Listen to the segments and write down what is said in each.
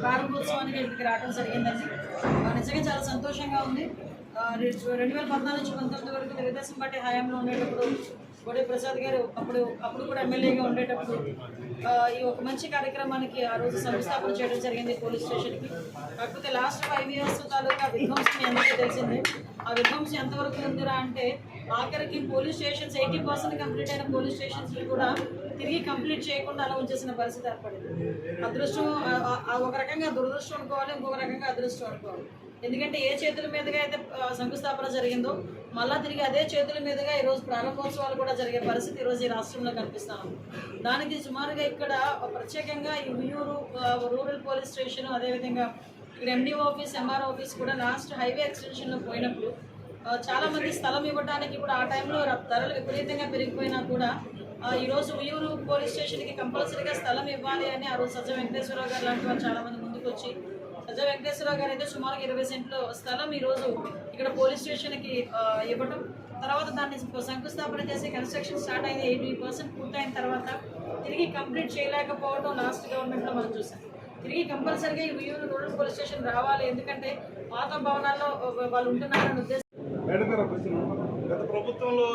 ప్రారంభోత్సవానికి ఇక్కడికి రావడం జరిగిందండి. నిజంగా చాలా సంతోషంగా ఉంది. 2014 నుంచి 2019 వరకు తెలుగుదేశం పార్టీ హయాంలో ఉండేటప్పుడు గోడే ప్రసాద్ గారు అప్పుడు కూడా ఎమ్మెల్యేగా ఉండేటప్పుడు ఈ ఒక మంచి కార్యక్రమానికి ఆ రోజు సంస్థాపన చేయడం జరిగింది పోలీస్ స్టేషన్కి. కాకపోతే లాస్ట్ 5 years తాలూకా విధ్వంసం అందరికీ తెలిసిందే. ఆ విధ్వంసం ఎంతవరకు ఉందిరా అంటే ఆఖరికి పోలీస్ స్టేషన్స్ 80% కంప్లీట్ అయిన పోలీస్ స్టేషన్స్ కూడా తిరిగి కంప్లీట్ చేయకుండా అలా ఉంచేసిన పరిస్థితి ఏర్పడింది. అదృష్టం ఒక రకంగా దురదృష్టం అనుకోవాలి, ఇంకొక రకంగా అదృష్టం అనుకోవాలి. ఎందుకంటే ఏ చేతుల మీదుగా అయితే శంకుస్థాపన జరిగిందో మళ్ళా తిరిగి అదే చేతుల మీదుగా ఈరోజు ప్రారంభోత్సవాలు కూడా జరిగే పరిస్థితి ఈరోజు ఈ రాష్ట్రంలో కనిపిస్తాము. దానికి సుమారుగా ఇక్కడ ప్రత్యేకంగా ఈ ఉయ్యూరు రూరల్ పోలీస్ స్టేషన్, అదేవిధంగా ఇక్కడ ఎండిఓ ఆఫీస్, ఎంఆర్ ఆఫీస్ కూడా లాస్ట్ హైవే ఎక్స్టెన్షన్లో పోయినప్పుడు చాలామంది స్థలం ఇవ్వడానికి కూడా ఆ టైంలో ధరలు విపరీతంగా పెరిగిపోయినా కూడా ఈరోజు ఉయ్యూరు పోలీస్ స్టేషన్కి కంపల్సరీగా స్థలం ఇవ్వాలి అని ఆ రోజు సజ్జ వెంకటేశ్వరరావు గారు లాంటి వాళ్ళు చాలామంది ముందుకు వచ్చి సజ్జ వెంకటేశ్వరరావు గారు అయితే సుమారుగా 20 సెంట్లు స్థలం ఈరోజు ఇక్కడ పోలీస్ స్టేషన్కి ఇవ్వడం, తర్వాత దాన్ని శంకుస్థాపన చేసి కన్స్ట్రక్షన్ స్టార్ట్ అయింది. 80% పూర్తయిన తర్వాత తిరిగి కంప్లీట్ చేయలేకపోవడం లాస్ట్ గవర్నమెంట్లో మనం చూసాం. తిరిగి కంపల్సరీగా ఈ ఉయ్యూరు రూరల్ పోలీస్ స్టేషన్ రావాలి, ఎందుకంటే పాత భవనాల్లో వాళ్ళు ఉంటున్నారని ఉద్దేశం. గత ప్రభుత్వంలో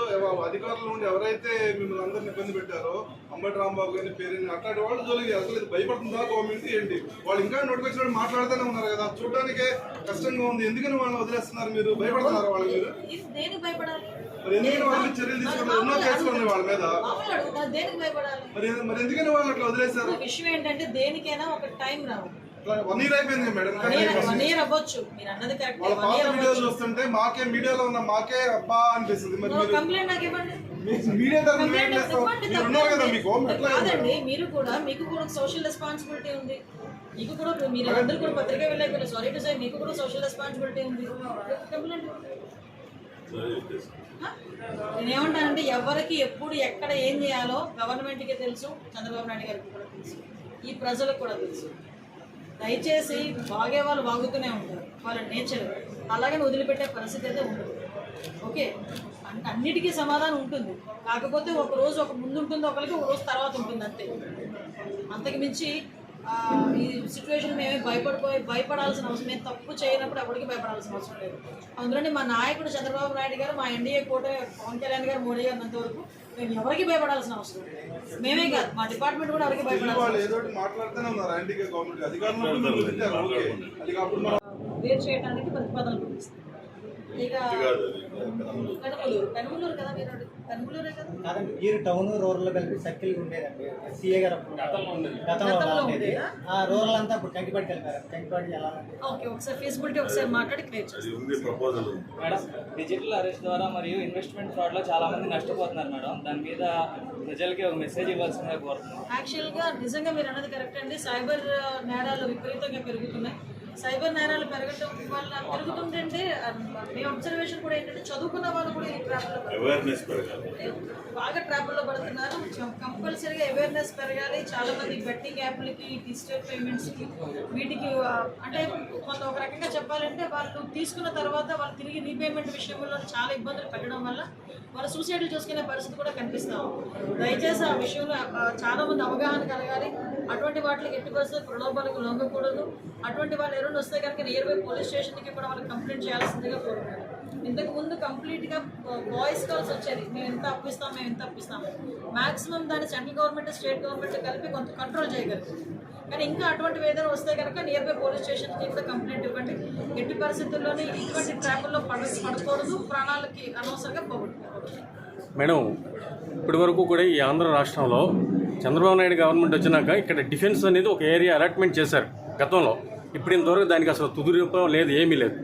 అధికారుల నుండి ఎవరైతే మిమ్మల్ని అందరిని ఇబ్బంది పెట్టారో అంబటి రాంబాబు గారిని పేరుని అట్లాంటి వాళ్ళు జోలికి అసలు భయపడుతుందా గవర్నమెంట్ ఏంటి? వాళ్ళు ఇంకా నోటిఫికేషన్ మాట్లాడుతూనే ఉన్నారు కదా, చూడడానికి కష్టంగా ఉంది. ఎందుకని వాళ్ళని వదిలేస్తున్నారు? మీరు భయపడుతున్నారు వాళ్ళు? మీరు మరి ఎందుకని వాళ్ళ చర్యలు తీసుకోవాలి? ఎన్నో కేసులు ఉన్నాయి వాళ్ళ మీద, మరి ఎందుకని వాళ్ళు అట్లా వదిలేస్తారు? విషయం ఏంటంటే దేనికైనా ఒక టైం రావు. 1 year అయిపోయింది మేడం. వాళ్ళ పాత వీడియోలు చూస్తుంటే మాకే మీడియాలో ఉన్న మాకే అబ్బా అనిపిస్తుంది. మరి మీడియా కాదండి, మీకు కూడా సోషల్ రెస్పాన్సిబిలిటీ ఉంది. మీకు కూడా మీరు అందరూ కూడా పత్రికా విలేకరులు, సారీ టు సే, మీకు కూడా సోషల్ రెస్పాన్సిబిలిటీ ఉంది. కంప్లైంట్ నేనేమంటానంటే ఎవరికి ఎప్పుడు ఎక్కడ ఏం చేయాలో గవర్నమెంట్కి తెలుసు, చంద్రబాబు నాయుడు గారికి కూడా తెలుసు, ఈ ప్రజలకు కూడా తెలుసు. దయచేసి బాగే వాళ్ళు బాగుతూనే ఉంటారు, వాళ్ళ నేచర్. అలాగని వదిలిపెట్టే పరిస్థితి అయితే ఉండదు. ఓకే, అంటే అన్నిటికీ సమాధానం ఉంటుంది. కాకపోతే ఒక రోజు ఒక ముందు ఉంటుంది, ఒకరికి ఒక రోజు తర్వాత ఉంటుంది, అంతే. అంతకు మించి ఈ సిచ్యువేషన్ మేమే భయపడాల్సిన అవసరం, మేము తప్పు చేయనప్పుడు ఎవరికి భయపడాల్సిన అవసరం లేదు. అందులోనే మా నాయకుడు చంద్రబాబు నాయుడు గారు, మా ఎన్డీఏ కూటమి పవన్ కళ్యాణ్ గారు, మోడీ గారు అంతవరకు మేము ఎవరికి భయపడాల్సిన అవసరం లేదు. మేమే కాదు, మా డిపార్ట్మెంట్ కూడా ఎవరికి వేరు చేయడానికి ప్రతిపాదనలు పంపిస్తాం. ఇక పెనుమలూరు కదా, మీరు పెనుమలూరే కదా. టౌన్ రూరల్ కలిపి సర్కిల్ ఉండేదండి. సీఏ గారు గతంలో ఉండేది. ఆ రూరల్ అంతా ఇప్పుడు కంకిపాటి కలిపారు. కంకిపాటి ఎలా? ఓకే, ఒకసారి ఫీజిబిలిటీ ఒకసారి మాట్లాడి క్లియర్ చేస్తాం. మేడం, డిజిటల్ అరెస్ట్ ద్వారా మరియు ఇన్వెస్ట్మెంట్ ఫ్రాడ్ లో చాలా మంది నష్టపోతున్నారు మేడం. దాని మీద ప్రజలకి ఒక మెసేజ్ ఇవ్వాల్సిందిగా కోరుతున్నాం. యాక్చువల్గా నిజంగా మీరు అన్నది కరెక్ట్ అండి. సైబర్ నేరాలు విపరీతంగా పెరుగుతున్నాయి. సైబర్ నేరాలు పెరగడం వల్ల పెరుగుతుంటే మీ అబ్జర్వేషన్ కూడా ఏంటంటే చదువుకున్న వాళ్ళు కూడా ఈ బాగా ట్రాపుల్లో పడుతున్నారు. కంపల్సరీగా అవేర్నెస్ పెరగాలి. చాలా మంది బెట్టింగ్ యాప్లకి, డిజిటల్ పేమెంట్స్కి, వీటికి అంటే కొంత ఒక రకంగా చెప్పాలంటే వాళ్ళు తీసుకున్న తర్వాత వాళ్ళు తిరిగి రీపేమెంట్ విషయంలో చాలా ఇబ్బందులు పెట్టడం వల్ల వాళ్ళు సూసైడ్లు చేసుకునే పరిస్థితి కూడా కనిపిస్తాము. దయచేసి ఆ విషయంలో చాలా మంది అవగాహన కలగాలి. అటువంటి వాటికి ఎట్టి పరిస్థితులు ప్రలోభాలకు లొంగకూడదు. అటువంటి వాళ్ళు ఎవరైనా వస్తే కనుక నియర్ బై పోలీస్ స్టేషన్కి కూడా వాళ్ళు కంప్లైంట్ చేయాల్సిందిగా కోరుకున్నారు. ఇంతకు ముందు కంప్లీట్గా వాయిస్ కాల్స్ వచ్చేది, మేము ఎంత అప్పిస్తాం, మేము ఎంత అప్పిస్తాం. మ్యాక్సిమం దాన్ని సెంట్రల్ గవర్నమెంట్, స్టేట్ గవర్నమెంట్ కలిపి కొంత కంట్రోల్ చేయగలుగుతుంది. కానీ ఇంకా అటువంటి ఏదైనా వస్తే కనుక నియర్ బై పోలీస్ స్టేషన్కి కూడా కంప్లైంట్ ఇవ్వండి. ఎట్టి పరిస్థితుల్లోనే ఇటువంటి ట్రాపుల్లో పడకూడదు, ప్రాణాలకి అనవసరంగా పోగొట్టుకోకూడదు. మేడం, ఇప్పటి వరకు కూడా ఈ ఆంధ్ర రాష్ట్రంలో చంద్రబాబు నాయుడు గవర్నమెంట్ వచ్చినాక ఇక్కడ డిఫెన్స్ అనేది ఒక ఏరియా అలాట్మెంట్ చేశారు గతంలో. ఇప్పుడు ఇంతవరకు దానికి అసలు తుదిరూపం లేదు, ఏమీ లేదు.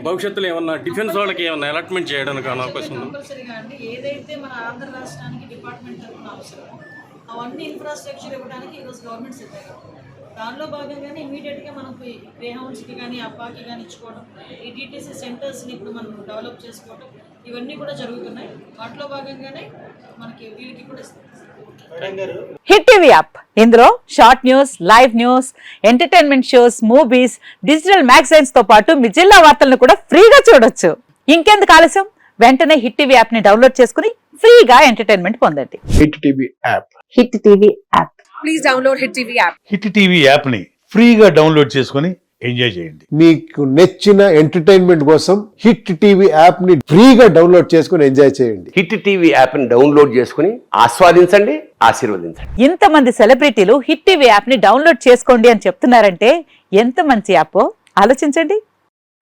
భవిష్యత్తులో ఏమన్నా డిఫెన్స్ వాళ్ళకి ఏమన్నా అలాట్మెంట్ చేయడానికి అవకాశం ఉంది? కంపల్సరీగా అండి. ఏదైతే మన ఆంధ్ర రాష్ట్రానికి డిపార్ట్మెంట్ తరఫున అవసరమో అవన్నీ ఇన్ఫ్రాస్ట్రక్చర్ ఇవ్వడానికి ఈరోజు గవర్నమెంట్ సిద్ధంగా. దానిలో భాగంగానే ఇమీడియట్గా మనకు గ్రేహౌండ్స్కి కానీ, అబ్బాకి కానీ ఇచ్చుకోవడం, ఈ టీటీసీ సెంటర్స్ని ఇప్పుడు మనం డెవలప్ చేసుకోవడం, ఇవన్నీ కూడా జరుగుతున్నాయి. వాటిలో భాగంగానే మనకి వీళ్ళకి కూడా ఇస్తాం. హిట్ టీవీ యాప్, ఇందులో short news, live news, entertainment shows, movies, digital magazines తో పాటు మీ జిల్లా వార్తలను కూడా ఫ్రీగా చూడొచ్చు. ఇంకెందుకు ఆలస్యం, వెంటనే హిట్ టీవీ యాప్ ని డౌన్లోడ్ చేసుకుని ఫ్రీగా ఎంటర్టైన్మెంట్ పొందండి. Hit TV app. Hit TV app. Please download Hit TV app. Hit TV యాప్ని ఫ్రీగా డౌన్లోడ్ చేసుకొని ఎంజాయ్ చేయండి. మీకు నచ్చిన ఎంటర్టైన్మెంట్ కోసం హిట్ టీవీ యాప్ ని ఫ్రీగా డౌన్లోడ్ చేసుకుని ఎంజాయ్ చేయండి. హిట్ టీవీ యాప్ని డౌన్లోడ్ చేసుకుని ఆస్వాదించండి, ఆశీర్వదించండి. ఇంతమంది సెలబ్రిటీలు హిట్ టీవీ యాప్ ని డౌన్లోడ్ చేసుకోండి అని చెప్తున్నారంటే ఎంత మంచి యాప్ ఆలోచించండి.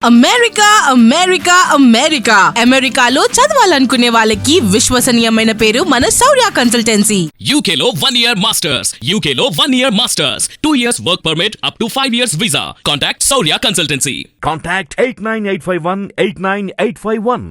అమెరికా అమెరికా అమెరికా అమెరికాలో చదవాలనుకునే వాళ్ళకి విశ్వసనీయమైన పేరు మన శౌర్య కన్సల్టెన్సీ. UK లో 1 year masters, UK లో 1 year masters, 2 years work permit up to 5 years visa. Contact Saurya Consultancy. Contact 89851 89851.